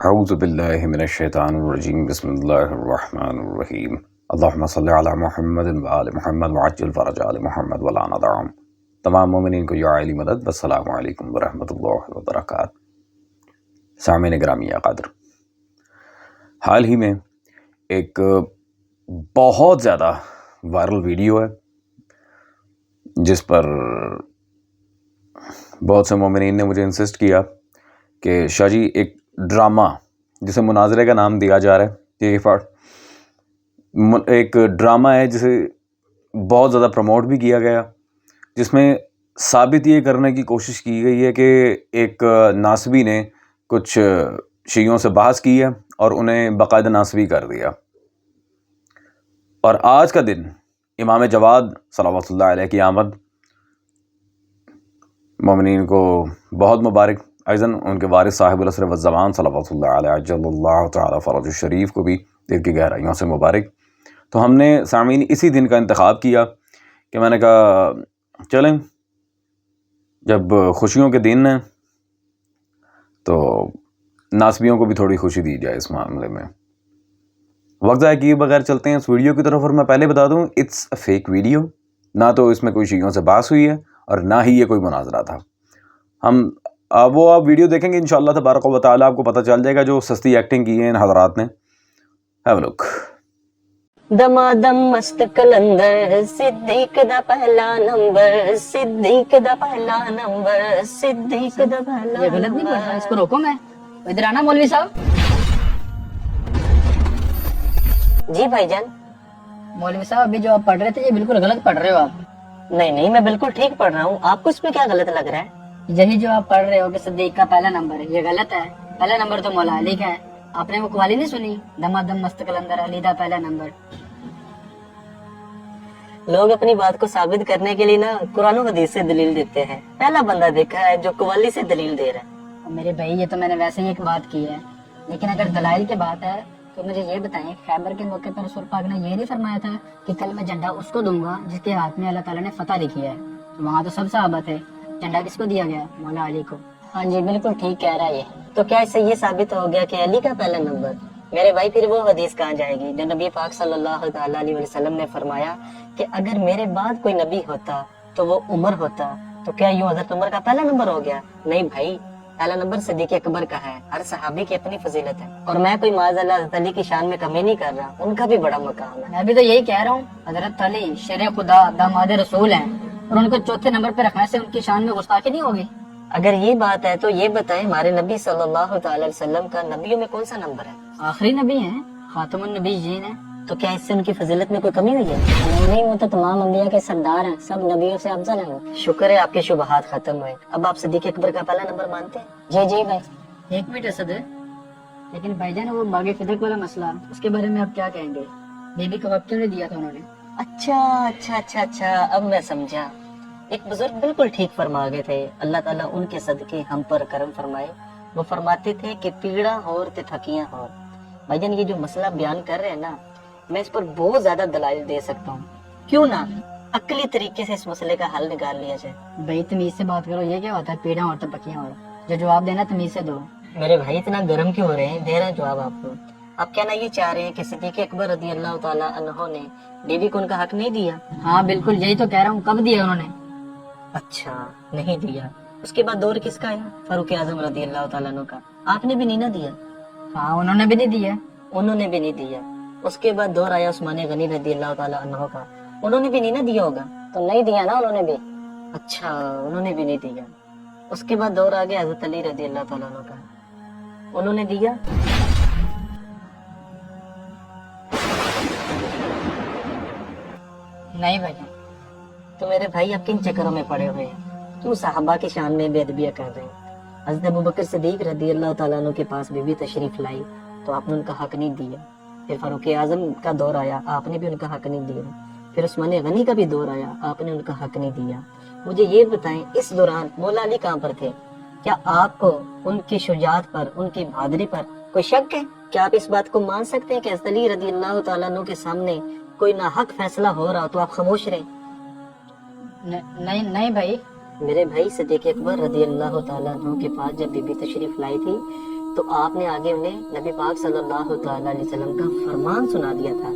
اعوذ باللہ من الشیطان الرجیم بسم اللہ الرحمن الرحیم اللہم صلی علی محمد وآل محمد وعجل فرج آل محمد ولا ندعم۔ تمام مومنین کو یا علی مدد والسلام علیکم ورحمۃ اللہ وبرکاتہ۔ سامعین گرامی قدر، حال ہی میں ایک بہت زیادہ وائرل ویڈیو ہے جس پر بہت سے مومنین نے مجھے انسسٹ کیا کہ شاہ جی ایک ڈرامہ جسے مناظرے کا نام دیا جا رہا ہے، ایک ڈرامہ ہے جسے بہت زیادہ پروموٹ بھی کیا گیا، جس میں ثابت یہ کرنے کی کوشش کی گئی ہے کہ ایک ناسبی نے کچھ شیعوں سے بحث کی ہے اور انہیں باقاعدہ ناسبی کر دیا۔ اور آج کا دن امام جواد صلوات اللہ علیہ کی آمد، مومنین کو بہت مبارک، ایضاً ان کے وارث صاحب العصر والزمان صلوات اللہ علیہ عجل اللہ تعالی فرج الشریف کو بھی دل کی گہرائیوں سے مبارک۔ تو ہم نے سامعین اسی دن کا انتخاب کیا کہ میں نے کہا چلیں جب خوشیوں کے دن ہیں تو ناسبیوں کو بھی تھوڑی خوشی دی جائے اس معاملے میں۔ وقت ضائع کیے بغیر چلتے ہیں اس ویڈیو کی طرف، اور میں پہلے بتا دوں اٹس اے فیک ویڈیو، نہ تو اس میں کوئی شیعوں سے بحث ہوئی ہے اور نہ ہی یہ کوئی مناظرہ تھا۔ ہم آپ ویڈیو دیکھیں گے انشاءاللہ تبارک و تعالیٰ، آپ کو پتہ چل جائے گا جو سستی ایکٹنگ کی ہے ان حضرات نے۔ ہیو اے لک۔ دمادم مست کلندر صدیق دا پہلا نمبر، صدیق دا پہلا نمبر، صدیق دا پہلا۔ یہ غلط نہیں پڑھ رہا، اس کو روکو میں۔ ادھر آنا مولوی صاحب۔ جی بھائی جان۔ مولوی صاحب ابھی جو آپ پڑھ رہے تھے یہ بالکل غلط پڑھ رہے ہو آپ۔ نہیں میں بالکل ٹھیک پڑھ رہا ہوں، آپ کو اس میں کیا غلط لگ رہا ہے؟ یہی جو آپ پڑھ رہے ہو کہ صدیق کا پہلا نمبر ہے، یہ غلط ہے۔ پہلا نمبر تو مولا علی کا ہے۔ آپ نے وہ قوالی نہیں سنی، دمادم مست کلندر علی دا پہلا نمبر؟ لوگ اپنی بات کو ثابت کرنے کے لیے نا قرآن و حدیث سے دلیل دیتے ہیں۔ پہلا بندہ دیکھا ہے جو قوالی سے دلیل دے رہا ہے۔ میرے بھائی یہ تو میں نے ویسے ہی ایک بات کی ہے، لیکن اگر دلائل کی بات ہے تو مجھے یہ بتائیں، خیبر کے موقع پر رسول پاک نے یہ نہیں فرمایا تھا کہ کل میں جھنڈا اس کو دوں گا جس کے ہاتھ میں اللہ تعالیٰ نے فتح لکھی ہے؟ وہاں تو سب صحابہ تھے، جھنڈا کس کو دیا گیا؟ مولا علی کو۔ ہاں جی بالکل ٹھیک کہہ رہا ہے یہ۔ تو کیا اس سے یہ ثابت ہو گیا کہ علی کا پہلا نمبر؟ میرے بھائی پھر وہ حدیث کہاں جائے گی جو نبی پاک صلی اللہ تعالیٰ علیہ وسلم نے فرمایا کہ اگر میرے بعد کوئی نبی ہوتا تو وہ عمر ہوتا، تو کیا یوں حضرت عمر کا پہلا نمبر ہو گیا؟ نہیں بھائی، پہلا نمبر صدیق اکبر کا ہے۔ ہر صحابی کی اپنی فضیلت ہے، اور میں کوئی معاذ اللہ حضرت علی کی شان میں کمی نہیں کر رہا، ان کا بھی بڑا مقام ہے۔ میں بھی تو یہی کہہ رہا ہوں، حضرت علی شیر خدا داماد رسول ہیں، اور ان کو چوتھے نمبر پہ رکھنے سے ان کی شان میں گستاخی نہیں ہوگی؟ اگر یہ بات ہے تو یہ بتائیں ہمارے نبی صلی اللہ تعالی وسلم کا نبیوں میں کون سا نمبر ہے؟ آخری نبی ہیں، خاتم النبیین ہیں۔ تو کیا اس سے ان کی فضیلت میں کوئی کمی ہوئی ہے؟ نہیں، وہ تو تمام انبیاء کے سردار ہیں، سب نبیوں سے افضل ہیں وہ۔ شکر ہے آپ کے شبہات ختم ہوئے، اب آپ صدیق اکبر کا پہلا نمبر مانتے ہیں؟ جی بھائی۔ ایک منٹ اسد ہے، لیکن بھائی جان وہ باغ فدق والا مسئلہ، اس کے بارے میں آپ کیا کہیں گے؟ بیبی کا وقت کیوں نہیں دیا تھا انہوں نے؟ اچھا، اب میں سمجھا۔ ایک بزرگ بالکل ٹھیک فرما گئے تھے، اللہ تعالیٰ ان کے صدقے ہم پر کرم فرمائے۔ وہ فرماتے تھے کہ پیڑا ہور تے تھکیاں ہور۔ بھائی جان یہ جو مسئلہ بیان کر رہے ہیں نا، میں اس پر بہت زیادہ دلائل دے سکتا ہوں، کیوں نہ عقلی طریقے سے اس مسئلے کا حل نکال لیا جائے۔ بھائی تمیز سے بات کرو، یہ کیا ہوتا ہے پیڑا اور پکیاں اور؟ جو جواب دینا تمیز سے دو۔ میرے بھائی اتنا گرم کیوں ہو رہے ہیں؟ دے رہے ہیں جواب آپ کو۔ آپ کہنا یہ چاہ رہے ہیں کہ صدیق اکبر رضی اللہ تعالیٰ عنہ نے بیوی کو ان کا حق نہیں دیا؟ ہاں بالکل، یہی تو کہہ رہا ہوں، کب دیا انہوں نے؟ اچھا نہیں دیا، اس کے بعد دور کس کا ہے؟ فاروق اعظم رضی اللہ تعالیٰ عنہ کا۔ آپ نے بھی نہیں نہ دیا؟ ہاں انہوں نے بھی نہیں دیا۔ انہوں نے بھی نہیں دیا۔ اس کے بعد دور آیا عثمان غنی رضی اللہ تعالیٰ عنہ کا، انہوں نے بھی نہیں نہ دیا ہوگا؟ تو نہیں دیا نا انہوں نے بھی؟ اچھا انہوں نے بھی نہیں دیا۔ اس کے بعد دور آ گیا حضرت علی رضی اللہ تعالیٰ عنہ کا، انہوں نے دیا؟ نہیں بھائی جان۔ تو میرے بھائی آپ کن چکروں میں پڑے ہوئے ہیں؟ کیوں صحابہ کی شان میں بے ادبیاں کر رہے ہیں؟ حضرت ابوبکر صدیق رضی اللہ تعالیٰ عنہ کے پاس بیوی تشریف لائی تو آپ نے ان کا حق نہیں دیا۔ پھر فاروق اعظم کا دور آیا، آپ نے بھی ان کا حق نہیں دیا۔ پھر عثمان غنی کا بھی دور آیا، آپ نے ان کا حق نہیں دیا۔ مجھے یہ بتائیں اس دوران مولا علی کہاں پر تھے؟ کیا آپ کو ان کی شجاعت پر، ان کی بہادری پر کوئی شک ہے؟ کیا آپ اس بات کو مان سکتے ہیں کہ حضرت علی رضی اللہ تعالیٰ عنہ کے سامنے کوئی ناحق فیصلہ ہو رہا تو آپ خاموش رہیں؟ نہیں بھائی۔ میرے بھائی صدیق اکبر رضی اللہ تعالیٰ عنہ کے پاس جب بی بی تشریف لائی تھی تو آپ نے آگے انہیں نبی پاک صلی اللہ تعالیٰ علیہ وسلم کا فرمان سنا دیا تھا،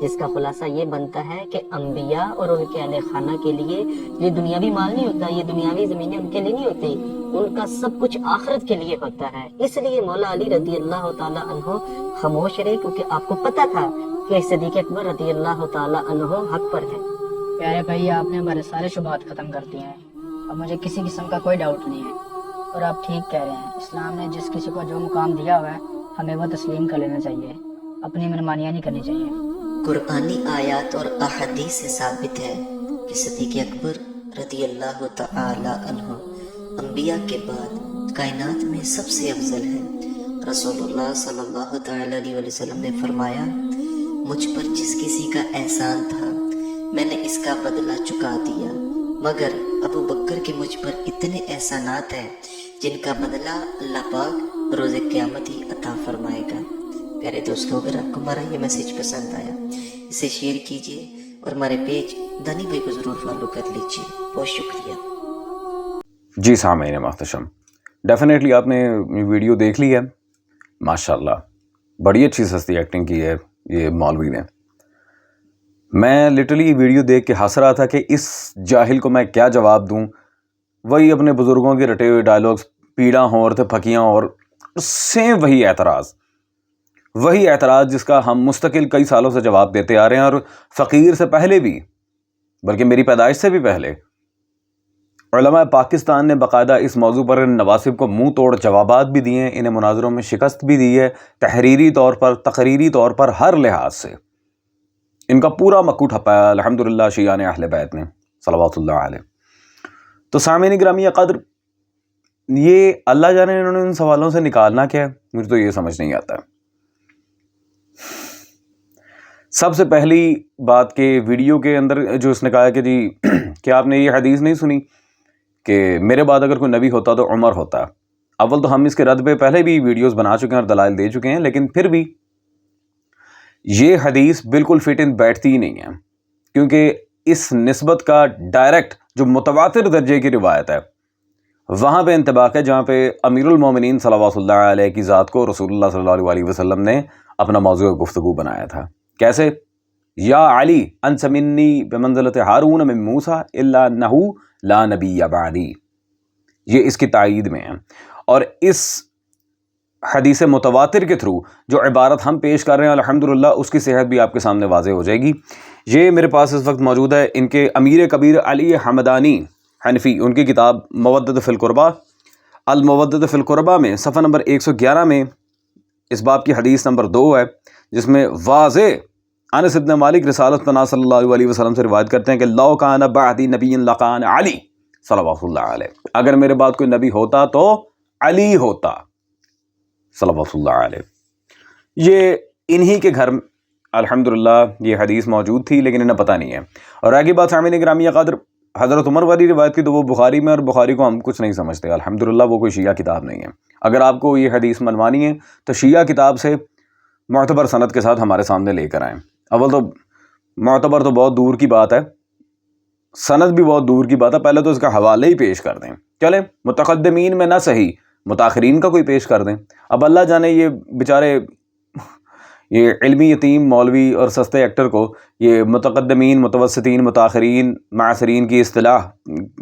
جس کا خلاصہ یہ بنتا ہے کہ انبیاء اور ان کے اہل خانہ کے لیے یہ دنیاوی مال نہیں ہوتا، یہ دنیاوی زمینیں ان کے لیے نہیں ہوتی، ان کا سب کچھ آخرت کے لیے ہوتا ہے۔ اس لیے مولا علی رضی اللہ تعالیٰ عنہ خاموش رہے، کیونکہ آپ کو پتہ تھا کہ صدیق اکبر رضی اللہ تعالیٰ عنہ حق پر ہے۔ پیارے بھائی، آپ نے ہمارے سارے شبہات ختم کر دیے ہیں، اب مجھے کسی قسم کا کوئی ڈاؤٹ نہیں ہے، اور آپ ٹھیک کہہ رہے ہیں، اسلام نے جس کسی کو جو مقام دیا ہوا ہے ہمیں وہ تسلیم کر لینا چاہیے، اپنی منمانیاں نہیں کرنی چاہیے۔ قرآنی آیات اور احادیث سے ثابت ہے کہ صدیق اکبر رضی اللہ تعالی عنہ انبیاء کے بعد کائنات میں سب سے افضل ہے۔ رسول اللہ صلی اللہ تعالی علیہ وسلم نے فرمایا، مجھ پر جس کسی کا احسان تھا میں نے اس کا بدلہ چکا دیا، مگر ابو بکر کے مجھ پر اتنے احسانات ہیں جن کا بدلہ اللہ پاک روز قیامت ہی عطا فرمائے گا۔ پیارے دوستو، اگر آپ کو ہمارا یہ میسیج پسند آیا اسے شیئر کیجیے اور ہمارے پیج دانی بھائی کو ضرور فالو کر لیجیے۔ بہت شکریہ۔ جی سامعین محتشم، ڈیفینیٹلی آپ نے ویڈیو دیکھ لی ہے، ماشاءاللہ بڑی اچھی سستی ایکٹنگ کی ہے یہ مولوی نے۔ میں لٹرلی ویڈیو دیکھ کے ہنس رہا تھا کہ اس جاہل کو میں کیا جواب دوں، وہی اپنے بزرگوں کے رٹے ہوئے ڈائلاگس، پیڑاں ہوں اور تھے پھکیاں، اور سیم وہی اعتراض جس کا ہم مستقل کئی سالوں سے جواب دیتے آ رہے ہیں، اور فقیر سے پہلے بھی، بلکہ میری پیدائش سے بھی پہلے علماء پاکستان نے باقاعدہ اس موضوع پر نواسب کو منہ توڑ جوابات بھی دیے ہیں، انہیں مناظروں میں شکست بھی دی ہے، تحریری طور پر، تقریری طور پر، ہر لحاظ سے ان کا پورا مکو ٹھپا ہے الحمدللہ شیعان اہل بیت نے صلوات اللہ علیہ۔ تو سامعین گرامی قدر، یہ اللہ جانے انہوں نے ان سوالوں سے نکالنا کیا ہے، مجھے تو یہ سمجھ نہیں آتا ہے۔ سب سے پہلی بات کہ ویڈیو کے اندر جو اس نے کہا کہ جی کیا آپ نے یہ حدیث نہیں سنی کہ میرے بعد اگر کوئی نبی ہوتا تو عمر ہوتا۔ اول تو ہم اس کے رد پہ پہلے بھی ویڈیوز بنا چکے ہیں اور دلائل دے چکے ہیں، لیکن پھر بھی یہ حدیث بالکل فٹ ان بیٹھتی ہی نہیں ہے، کیونکہ اس نسبت کا ڈائریکٹ جو متواتر درجے کی روایت ہے وہاں پہ انطباق ہے جہاں پہ امیر المومنین صلوات اللہ علیہ کی ذات کو رسول اللہ صلی اللہ علیہ وسلم نے اپنا موضوع گفتگو بنایا تھا۔ کیسے؟ یا علی انت منی بمنزلت ہارون من موسیٰ الا انہ لا نبی بعدی، یہ اس کی تائید میں ہے۔ اور اس حدیث متواتر کے تھرو جو عبارت ہم پیش کر رہے ہیں الحمدللہ اس کی صحت بھی آپ کے سامنے واضح ہو جائے گی۔ یہ میرے پاس اس وقت موجود ہے، ان کے امیر کبیر علی حمدانی حنفی، ان کی کتاب مودۃ فی القربہ، المودۃ فی القربہ میں صفحہ نمبر 111 میں اس باب کی حدیث نمبر 2 ہے، جس میں واضح انس بن مالک رسالت پناہ صلی اللہ علیہ وسلم سے روایت کرتے ہیں کہ لو کان بعدی نبی لکان علی صلوات اللہ علیہ، اگر میرے بعد کوئی نبی ہوتا تو علی ہوتا صلوات اللہ علیہ۔ یہ انہی کے گھر الحمدللہ یہ حدیث موجود تھی، لیکن انہیں پتہ نہیں ہے۔ اور آگے بات سامعین گرامی قدر، حضرت عمر والی روایت کی تو وہ بخاری میں، اور بخاری کو ہم کچھ نہیں سمجھتے الحمدللہ، وہ کوئی شیعہ کتاب نہیں ہے۔ اگر آپ کو یہ حدیث منوانی ہے تو شیعہ کتاب سے معتبر سند کے ساتھ ہمارے سامنے لے کر آئیں۔ اول تو معتبر تو بہت دور کی بات ہے، سند بھی بہت دور کی بات ہے، پہلے تو اس کا حوالے ہی پیش کر دیں، چلیں متقدمین میں نہ صحیح متاخرین کا کوئی پیش کر دیں۔ اب اللہ جانے یہ بیچارے یہ علمی یتیم مولوی اور سستے ایکٹر کو یہ متقدمین، متوسطین، متاخرین، معاصرین کی اصطلاح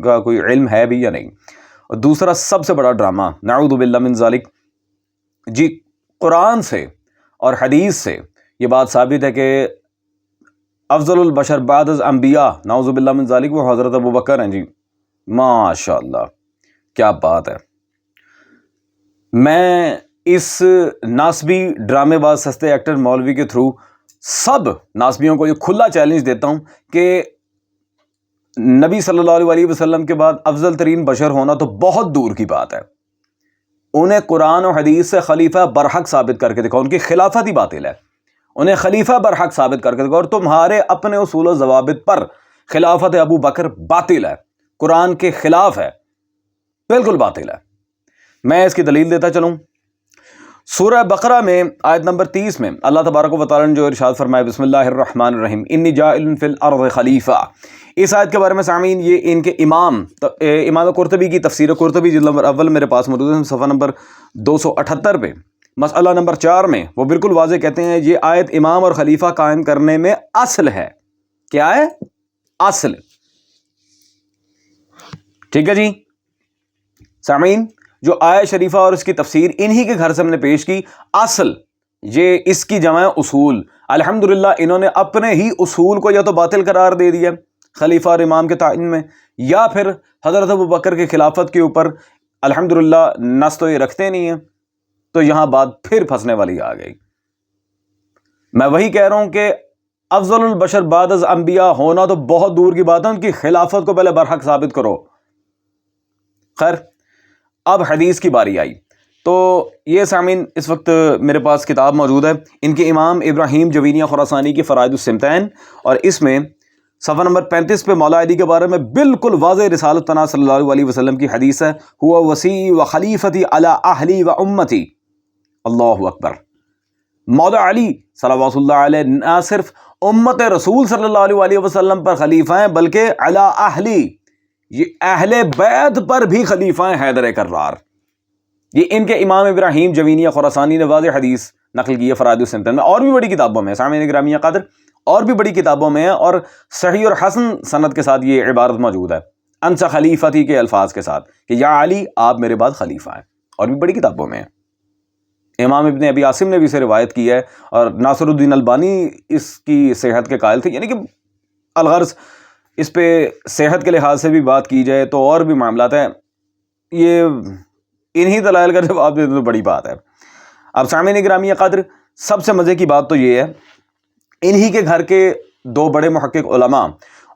کا کوئی علم ہے بھی یا نہیں۔ اور دوسرا سب سے بڑا ڈرامہ نعوذ باللہ من ذالک، جی قرآن سے اور حدیث سے یہ بات ثابت ہے کہ افضل البشر بعد از انبیاء نعوذ باللہ من ذالک وہ حضرت ابو بکر ہیں۔ جی ماشاءاللہ کیا بات ہے۔ میں اس ناسبی ڈرامے باز سستے ایکٹر مولوی کے تھرو سب ناسبیوں کو یہ کھلا چیلنج دیتا ہوں کہ نبی صلی اللہ علیہ وسلم کے بعد افضل ترین بشر ہونا تو بہت دور کی بات ہے، انہیں قرآن و حدیث سے خلیفہ برحق ثابت کر کے دکھاؤ، ان کی خلافت ہی باطل ہے، انہیں خلیفہ برحق ثابت کر کے دکھاؤ، اور تمہارے اپنے اصول و ضوابط پر خلافت ابو بکر باطل ہے، قرآن کے خلاف ہے، بالکل باطل ہے۔ میں اس کی دلیل دیتا چلوں۔ سورہ بقرہ میں آیت نمبر 30 میں اللہ تبارک و تعالیٰ نے جو ارشاد فرمایا، بسم اللہ الرحمن الرحیم، انی جاعل فی الارض خلیفہ اس آیت کے بارے میں سامعین یہ ان کے امام قرطبی کی تفسیر قرطبی جلد نمبر اول میرے پاس موجود ہے، صفحہ نمبر 278 پہ مسئلہ نمبر 4 میں وہ بالکل واضح کہتے ہیں یہ آیت امام اور خلیفہ قائم کرنے میں اصل ہے. کیا ہے؟ اصل. ٹھیک ہے جی سامعین، جو آیت شریفہ اور اس کی تفسیر انہی کے گھر سے ہم نے پیش کی. اصل یہ اس کی جمع اصول. الحمدللہ انہوں نے اپنے ہی اصول کو یا تو باطل قرار دے دیا خلیفہ اور امام کے تعین میں، یا پھر حضرت ابوبکر کی خلافت کے اوپر الحمدللہ نص تو یہ رکھتے نہیں ہیں. تو یہاں بات پھر پھنسنے والی آ گئی. میں وہی کہہ رہا ہوں کہ افضل البشر بعد از انبیاء ہونا تو بہت دور کی بات ہے، ان کی خلافت کو پہلے برحق ثابت کرو. خیر، اب حدیث کی باری آئی. تو یہ سامعین اس وقت میرے پاس کتاب موجود ہے ان کے امام ابراہیم جوینیہ خراسانی کی فرائض السمتین، اور اس میں صفحہ نمبر 35 پہ مولا علی کے بارے میں بالکل واضح رسالت طنا صلی اللہ علیہ وسلم کی حدیث ہے، ہوا وسیع و خلیفتی علی اہلی و امتی. اللہ اکبر. مولا علی صلوات اللہ علیہ نہ صرف امت رسول صلی اللہ علیہ وسلم پر خلیفہ ہیں بلکہ علی اہلی، یہ اہل بیت پر بھی خلیفہ ہیں حیدر کرار. یہ ان کے امام ابراہیم جوینیہ خراسانی نے واضح حدیث نقل کی ہے فرائض السمتین میں. اور بھی بڑی کتابوں میں سامعین گرامی قدر، اور بھی بڑی کتابوں میں ہے، اور صحیح اور حسن سند کے ساتھ یہ عبارت موجود ہے انسا خلیفتی کے الفاظ کے ساتھ کہ یا علی آپ میرے بعد خلیفہ ہیں. اور بھی بڑی کتابوں میں ہے. امام ابن ابی عاصم نے بھی اسے روایت کی ہے، اور ناصر الدین البانی اس کی صحت کے قائل تھے. یعنی کہ الغرض اس پہ صحت کے لحاظ سے بھی بات کی جائے تو اور بھی معاملات ہیں. یہ انہی دلائل کا جواب دے تو بڑی بات ہے. اب سامعین گرامی قدر، سب سے مزے کی بات تو یہ ہے انہی کے گھر کے دو بڑے محقق علماء،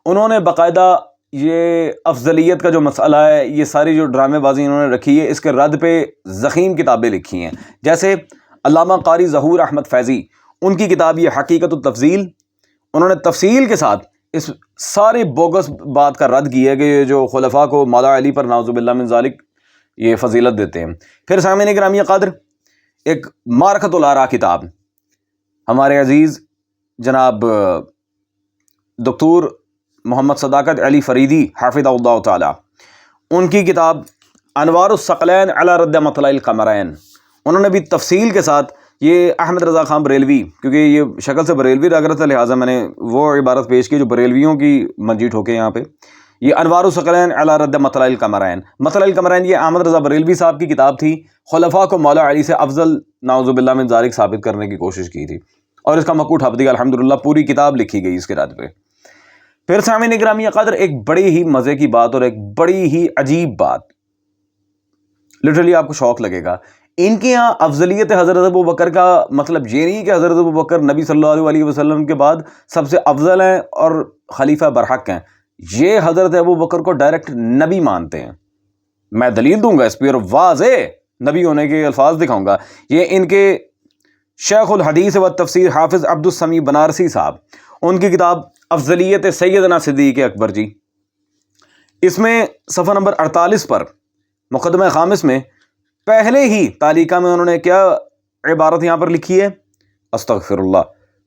انہوں نے باقاعدہ یہ افضلیت کا جو مسئلہ ہے، یہ ساری جو ڈرامے بازی انہوں نے رکھی ہے، اس کے رد پہ ضخیم کتابیں لکھی ہیں. جیسے علامہ قاری ظہور احمد فیضی، ان کی کتاب یہ حقیقت التفضیل، انہوں نے تفصیل کے ساتھ اس ساری بوگس بات کا رد کی ہے کہ یہ جو خلفاء کو مولا علی پر نعوذ باللہ من ذالک یہ فضیلت دیتے ہیں. پھر سامعین گرامی قدر، ایک معرکۃ الآراء کتاب ہمارے عزیز جناب دکتور محمد صداقت علی فریدی حافظ اللہ تعالی، ان کی کتاب انوار الثقلین علی رد مطلع القمرین، انہوں نے بھی تفصیل کے ساتھ یہ احمد رضا خان بریلوی، کیونکہ یہ شکل سے بریلوی لگ رہا تھا لہٰذا میں نے وہ عبارت پیش کی جو بریلویوں کی منجی ٹھوکے یہاں پہ. یہ انوار الثقلین علی رد مطلع القمرین، مطلع القمرین یہ احمد رضا بریلوی صاحب کی کتاب تھی. خلفاء کو مولا علی سے افضل نعوذ باللہ من ذالک ثابت کرنے کی کوشش کی تھی، اور اس کا مکو ٹھپ دیا. الحمدللہ پوری کتاب لکھی گئی اس کے رد پہ. پھر سامعین گرامی قدر، ایک بڑی ہی مزے کی بات اور ایک بڑی ہی عجیب بات، لٹرلی آپ کو شوق لگے گا. ان کے یہاں افضلیت حضرت ابوبکر کا مطلب یہ نہیں کہ حضرت ابوبکر نبی صلی اللہ علیہ وسلم کے بعد سب سے افضل ہیں اور خلیفہ برحق ہیں. یہ حضرت ابوبکر کو ڈائریکٹ نبی مانتے ہیں. میں دلیل دوں گا اس پہ اور واضح نبی ہونے کے الفاظ دکھاؤں گا. یہ ان کے شیخ الحدیث و تفسیر حافظ عبد السمیع بنارسی صاحب، ان کی کتاب افضلیت سیدنا صدیق اکبر جی، اس میں صفحہ نمبر 48 پر مقدمہ خامس میں پہلے ہی تعلیقہ میں انہوں نے کیا عبارت یہاں پر لکھی ہے؟ استغفر اللہ.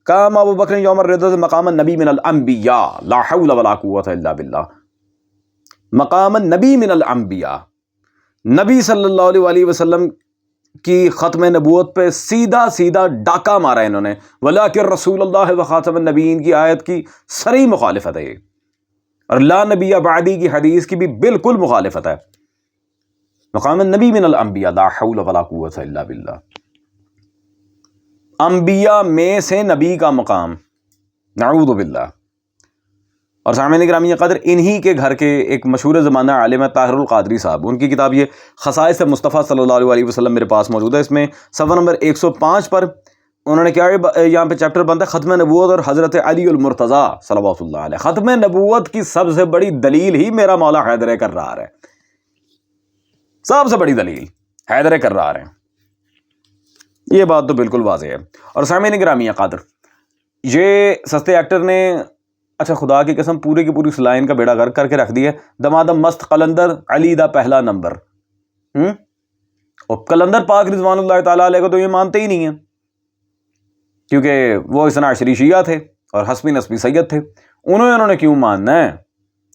قام ابو بکر یوم الردۃ مقام النبی من الانبیاء لا حول ولا قوۃ الا باللہ. مقام النبی من الانبیاء، نبی صلی اللہ علیہ وسلم کی ختم نبوت پہ سیدھا سیدھا ڈاکہ مارا انہوں نے. ولیکن رسول اللہ و خاتم النبیین کی آیت کی صریح مخالفت ہے یہ، اور لا نبی بعدی کی حدیث کی بھی بالکل مخالفت ہے. مقام النبی من الانبیاء لا حول ولا قوۃ الا باللہ. انبیاء میں سے نبی کا مقام، نعوذ باللہ. اور سامعین گرامی قدر، انہی کے گھر کے ایک مشہور زمانہ عالم ہے طاہر القادری صاحب، ان کی کتاب یہ خصائص مصطفیٰ صلی اللہ علیہ وسلم میرے پاس موجود ہے. اس میں صفحہ نمبر 105 پر انہوں نے کیا یہاں پہ چیپٹر بنتا ہے ختم نبوت اور حضرت علی المرتضیٰ صلوات اللہ علیہ. ختم نبوت کی سب سے بڑی دلیل ہی میرا مولا حیدر کرار ہے. سب سے بڑی دلیل حیدر کرار ہے. یہ بات تو بالکل واضح ہے. اور سامعین گرامی قادر، یہ سستے ایکٹر نے اچھا خدا کی قسم پورے کی پوری سلائن کا بیڑا غرق کر کے رکھ دیا ہے. دمادم مست قلندر علی دا پہلا نمبر. اور قلندر پاک رضوان اللہ تعالیٰ علیہ کو تو یہ مانتے ہی نہیں ہیں، کیونکہ وہ اثنا عشری شیعہ تھے اور حسبی نسبی سید تھے. انہوں نے کیوں ماننا ہے؟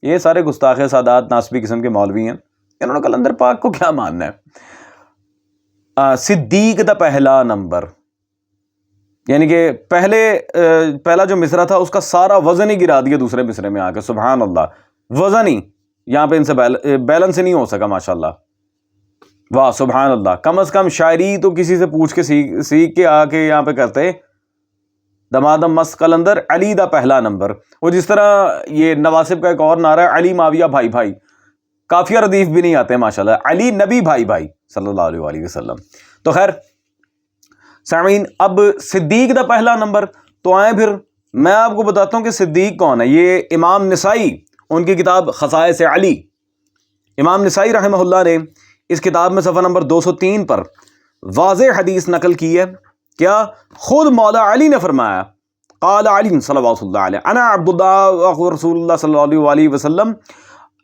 یہ سارے گستاخ سادات ناسبی قسم کے مولوی ہیں، انہوں نے کلندر پاک کو کیا ماننا ہے؟ صدیق دا پہلا نمبر، یعنی کہ پہلا جو مصرع تھا اس کا سارا وزن ہی گرا دیا دوسرے مصرے میں آ کے، سبحان اللہ، وزن ہی یہاں پہ ان سے بیلنس ہی نہیں ہو سکا، ماشاءاللہ، واہ سبحان اللہ۔ کم از کم شاعری تو کسی سے پوچھ کے سیکھ کے آ کے یہاں پہ کرتے، دمادم مست قلندر علی دا پہلا نمبر۔ وہ جس طرح یہ نواسب کا ایک اور نعرہ ہے، علی معاویہ بھائی بھائی، کافیہ ردیف بھی نہیں آتے ماشاءاللہ، علی نبی بھائی بھائی صلی اللہ علیہ وآلہ وسلم۔ تو خیر سامعین، اب صدیق دا پہلا نمبر، تو آئیں پھر میں آپ کو بتاتا ہوں کہ صدیق کون ہے۔ یہ امام نسائی، ان کی کتاب خصائص علی، امام نسائی رحمہ اللہ نے اس کتاب میں صفحہ نمبر 203 پر واضح حدیث نقل کی ہے، کیا خود مولا علی نے فرمایا، قال علی صلوات اللہ علیہ، انا عبداللہ رسول اللہ صلی اللہ علیہ وسلم،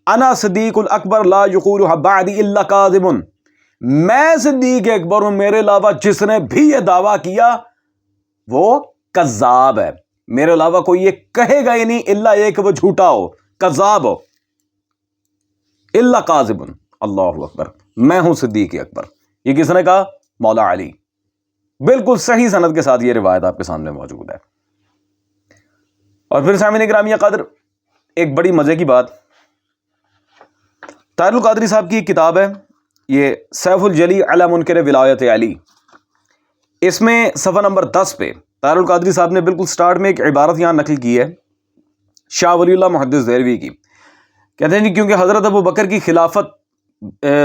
انا صدیق الاکبر لا یقولها بعدی الا کاذب، میں صدیق اکبر ہوں، میرے علاوہ جس نے بھی یہ دعویٰ کیا وہ کذاب ہے، میرے علاوہ کوئی یہ کہے گا ہی نہیں الا یہ کہ وہ جھوٹا ہو، کذاب ہو، الا کاذب، اللہ اکبر، میں ہوں صدیق اکبر۔ یہ کس نے کہا؟ مولا علی۔ بالکل صحیح سند کے ساتھ یہ روایت آپ کے سامنے موجود ہے۔ اور پھر سامعین گرامی قدر، ایک بڑی مزے کی بات، طاہر القادری صاحب کی ایک کتاب ہے، یہ سیف الجلی علی منکر ولایت علی، اس میں صفحہ نمبر 10 پہ طاہر القادری صاحب نے بالکل سٹارٹ میں ایک عبارت یہاں نقل کی ہے شاہ ولی اللہ محدث دہلوی کی، کہتے ہیں جی کیونکہ حضرت ابو بکر کی خلافت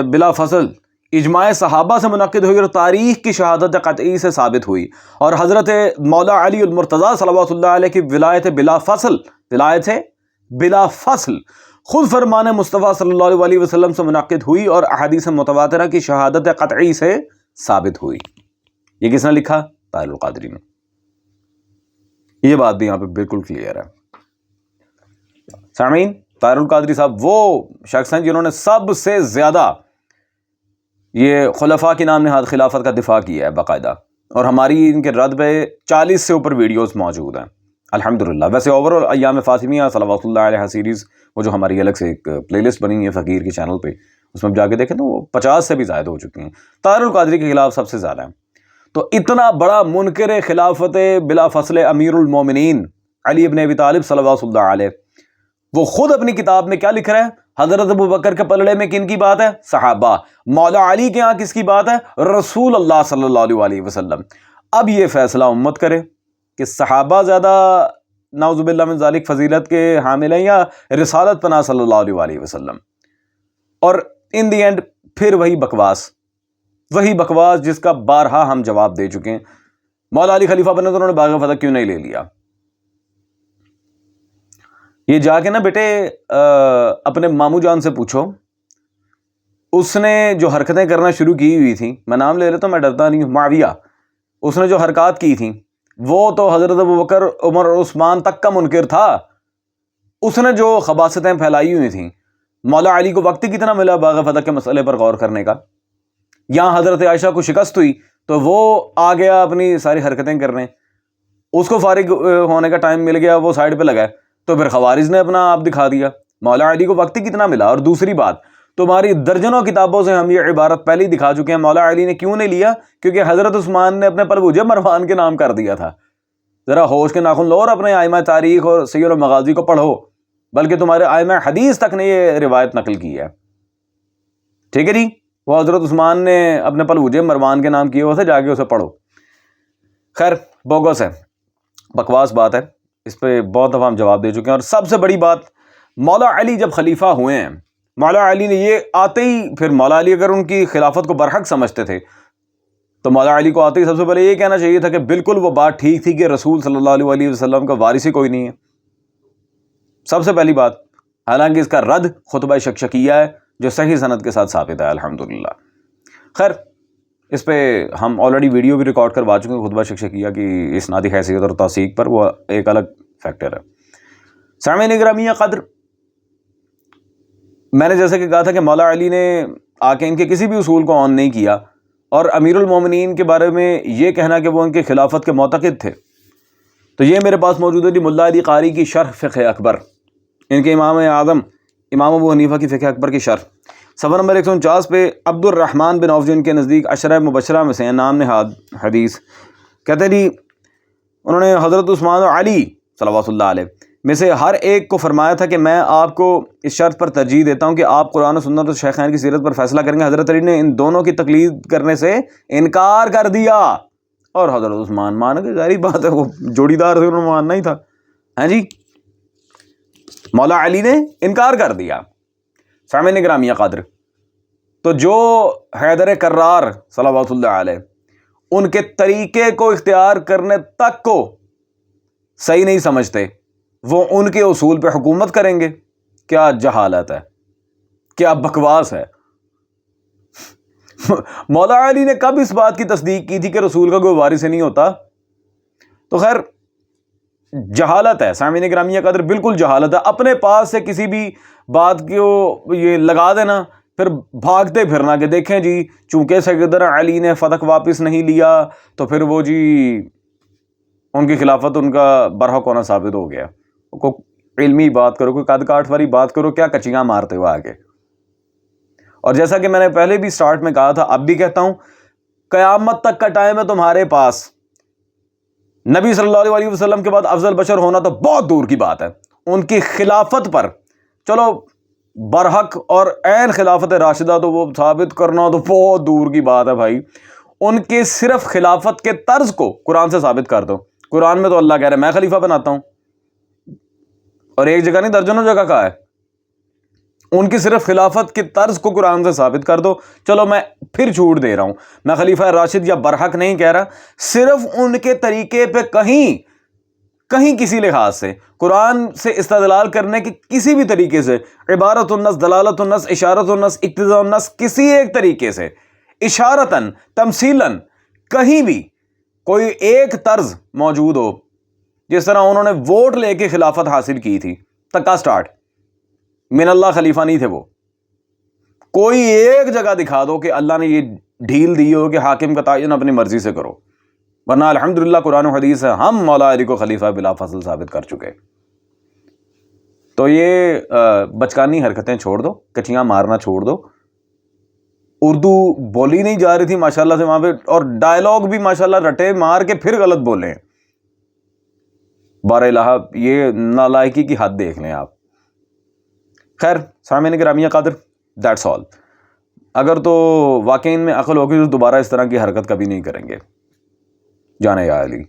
بلا فصل اجماع صحابہ سے منعقد ہوئی اور تاریخ کی شہادت قطعی سے ثابت ہوئی، اور حضرت مولا علی المرتضیٰ صلوات اللہ علیہ کی ولایت بلا فصل خود فرمان مصطفیٰ صلی اللہ علیہ وسلم سے منعقد ہوئی اور احادیث متواترہ کی شہادت قطعی سے ثابت ہوئی۔ یہ کس نے لکھا؟ طاہر القادری نے۔ یہ بات بھی یہاں پہ بالکل کلیئر ہے۔ سامعین، طاہر القادری صاحب وہ شخص ہیں جنہوں نے سب سے زیادہ یہ خلفاء کی نام نہاد خلافت کا دفاع کیا ہے باقاعدہ، اور ہماری ان کے رد پہ 40 سے اوپر ویڈیوز موجود ہیں الحمدللہ۔ ویسے اوورال ایام فاطمیہ صلوات اللہ علیہ سیریز، وہ جو ہماری الگ سے ایک پلے لسٹ بنی ہے فقیر کے چینل پہ، اس میں جا کے دیکھیں تو وہ 50 سے بھی زائد ہو چکی ہیں۔ طاہر القادری کے خلاف سب سے زیادہ ہیں۔ تو اتنا بڑا منکر خلافت بلا فصل امیر المومنین علی ابن ابی طالب صلوات اللہ علیہ، وہ خود اپنی کتاب میں کیا لکھ رہا ہے؟ حضرت ابو بکر کے پلڑے میں کن کی بات ہے؟ صحابہ۔ مولا علی کے ہاں کس کی بات ہے؟ رسول اللہ صلی اللہ علیہ وسلم۔ اب یہ فیصلہ امت کرے کہ صحابہ زیادہ نعوذ باللہ من ذالک فضیلت کے حامل ہیں یا رسالت پناہ صلی اللہ علیہ وسلم۔ اور ان دی اینڈ پھر وہی بکواس جس کا بارہا ہم جواب دے چکے ہیں۔ مولا علی خلیفہ بنے تو انہوں نے باغ فتح کیوں نہیں لے لیا؟ یہ جا کے نا بیٹے اپنے ماموں جان سے پوچھو، اس نے جو حرکتیں کرنا شروع کی ہوئی تھیں، میں نام لے لیتا ہوں، میں ڈرتا نہیں ہوں، معاویہ، اس نے جو حرکات کی تھیں وہ تو حضرت ابو بکر، عمر اور عثمان تک کا منکر تھا۔ اس نے جو خباثتیں پھیلائی ہوئی تھیں، مولا علی کو وقت ہی کتنا ملا باغ فتح کے مسئلے پر غور کرنے کا؟ یہاں حضرت عائشہ کو شکست ہوئی تو وہ آ گیا اپنی ساری حرکتیں کرنے، اس کو فارغ ہونے کا ٹائم مل گیا، وہ سائڈ پہ لگا، تو پھر خوارج نے اپنا آپ دکھا دیا۔ مولا علی کو وقت ہی کتنا ملا؟ اور دوسری بات، تمہاری درجنوں کتابوں سے ہم یہ عبارت پہلے ہی دکھا چکے ہیں، مولا علی نے کیوں نہیں لیا؟ کیونکہ حضرت عثمان نے اپنے پلوجے مروان کے نام کر دیا تھا۔ ذرا ہوش کے ناخن لو اور اپنے آئمہ تاریخ اور سیر المغازی کو پڑھو، بلکہ تمہارے آئمہ حدیث تک نے یہ روایت نقل کی ہے، ٹھیک ہے جی؟ وہ حضرت عثمان نے اپنے پلوجے مروان کے نام کیے ہوئے تھے، جا کے اسے پڑھو۔ خیر بوگس ہے، بکواس بات ہے، اس پہ بہت دفعہ ہم جواب دے چکے ہیں۔ اور سب سے بڑی بات، مولا علی جب خلیفہ ہوئے ہیں، مولا علی نے یہ آتے ہی، پھر مولا علی اگر ان کی خلافت کو برحق سمجھتے تھے تو مولا علی کو آتے ہی سب سے پہلے یہ کہنا چاہیے تھا کہ بالکل وہ بات ٹھیک تھی کہ رسول صلی اللہ علیہ وسلم کا وارث ہی کوئی نہیں ہے، سب سے پہلی بات۔ حالانکہ اس کا رد خطبہ شکشکیہ ہے جو صحیح سند کے ساتھ ثابت ہے الحمدللہ۔ خیر اس پہ ہم آلریڈی ویڈیو بھی ریکارڈ کروا چکے ہیں خطبہ شکشکیہ کی اسنادی حیثیت اور توثیق پر، وہ ایک الگ فیکٹر ہے۔ سامعین گرامی قدر، میں نے جیسے کہ کہا تھا کہ مولا علی نے آ کے ان کے کسی بھی اصول کو آن نہیں کیا، اور امیر المومنین کے بارے میں یہ کہنا کہ وہ ان کی خلافت کے معتقد تھے، تو یہ میرے پاس موجود ہے جی ملا علی قاری کی شرح فقہ اکبر، ان کے امام اعظم امام ابو حنیفہ کی فقہ اکبر کی شرح صفحہ نمبر 149 پہ عبد الرحمن بن عوف جن کے نزدیک عشرہ مبشرہ میں سے ہیں، نام نہاد حدیث، کہتے ہیں جی انہوں نے حضرت عثمان و علی صلوات اللہ علیہ میں سے ہر ایک کو فرمایا تھا کہ میں آپ کو اس شرط پر ترجیح دیتا ہوں کہ آپ قرآن و سنت و شیخین کی سیرت پر فیصلہ کریں گے۔ حضرت علی نے ان دونوں کی تقلید کرنے سے انکار کر دیا، اور حضرت عثمان مان کے ظاہری بات ہے، وہ جوڑی دار تھے، انہوں نے ماننا ہی تھا، ہاں جی، مولا علی نے انکار کر دیا۔ سامعین گرامیہ قدر، تو جو حیدر کرار صلوات اللہ علیہ ان کے طریقے کو اختیار کرنے تک کو صحیح نہیں سمجھتے، وہ ان کے اصول پہ حکومت کریں گے؟ کیا جہالت ہے، کیا بکواس ہے۔ مولا علی نے کب اس بات کی تصدیق کی تھی کہ رسول کا کوئی وارث نہیں ہوتا؟ تو خیر جہالت ہے سامعین گرامیہ قدر، بالکل جہالت ہے۔ اپنے پاس سے کسی بھی بات کو یہ لگا دینا، پھر بھاگتے پھرنا کہ دیکھیں جی چونکہ سیدنا علی نے فتح واپس نہیں لیا تو پھر وہ جی ان کی خلافت ان کا برحق ہونا ثابت ہو گیا۔ کوئی علمی بات کرو، کوئی قد کاٹ والی بات کرو، کیا کچیاں مارتے ہو آگے۔ اور جیسا کہ میں نے پہلے بھی سٹارٹ میں کہا تھا، اب بھی کہتا ہوں، قیامت تک کا ٹائم ہے تمہارے پاس، نبی صلی اللہ علیہ وسلم کے بعد افضل بشر ہونا تو بہت دور کی بات ہے، ان کی خلافت پر چلو برحق اور عین خلافت راشدہ تو وہ ثابت کرنا تو بہت دور کی بات ہے بھائی، ان کے صرف خلافت کے طرز کو قرآن سے ثابت کر دو۔ قرآن میں تو اللہ کہہ رہا ہے میں خلیفہ بناتا ہوں، اور ایک جگہ نہیں درجنوں جگہ کہا ہے، ان کی صرف خلافت کے طرز کو قرآن سے ثابت کر دو، چلو میں پھر چھوٹ دے رہا ہوں، میں خلیفہ راشد یا برحق نہیں کہہ رہا، صرف ان کے طریقے پہ کہیں کسی لحاظ سے قرآن سے استدلال کرنے کے کسی بھی طریقے سے، عبارت النص، دلالت النص، اشارت النص، اقتضاء النص، کسی ایک طریقے سے، اشارتاً، تمثیلاً، کہیں بھی کوئی ایک طرز موجود ہو، جس طرح انہوں نے ووٹ لے کے خلافت حاصل کی تھی، تکا سٹارٹ، من اللہ خلیفہ نہیں تھے وہ، کوئی ایک جگہ دکھا دو کہ اللہ نے یہ ڈھیل دی ہو کہ حاکم کا تعین اپنی مرضی سے کرو، ورنہ الحمدللہ قرآن و حدیث ہے، ہم مولا علی کو خلیفہ بلا فصل ثابت کر چکے۔ تو یہ بچکانی حرکتیں چھوڑ دو، کچیاں مارنا چھوڑ دو، اردو بولی نہیں جا رہی تھی ماشاءاللہ سے وہاں پہ، اور ڈائلاگ بھی ماشاءاللہ رٹے مار کے پھر غلط بولے، بار الہ یہ نالائکی کی حد دیکھ لیں آپ۔ خیر سامعین گرامیہ قدر، دیٹس آل۔ اگر تو واقعی ان میں عقل ہوگی تو دوبارہ اس طرح کی حرکت کبھی نہیں کریں گے، جانے یا علی۔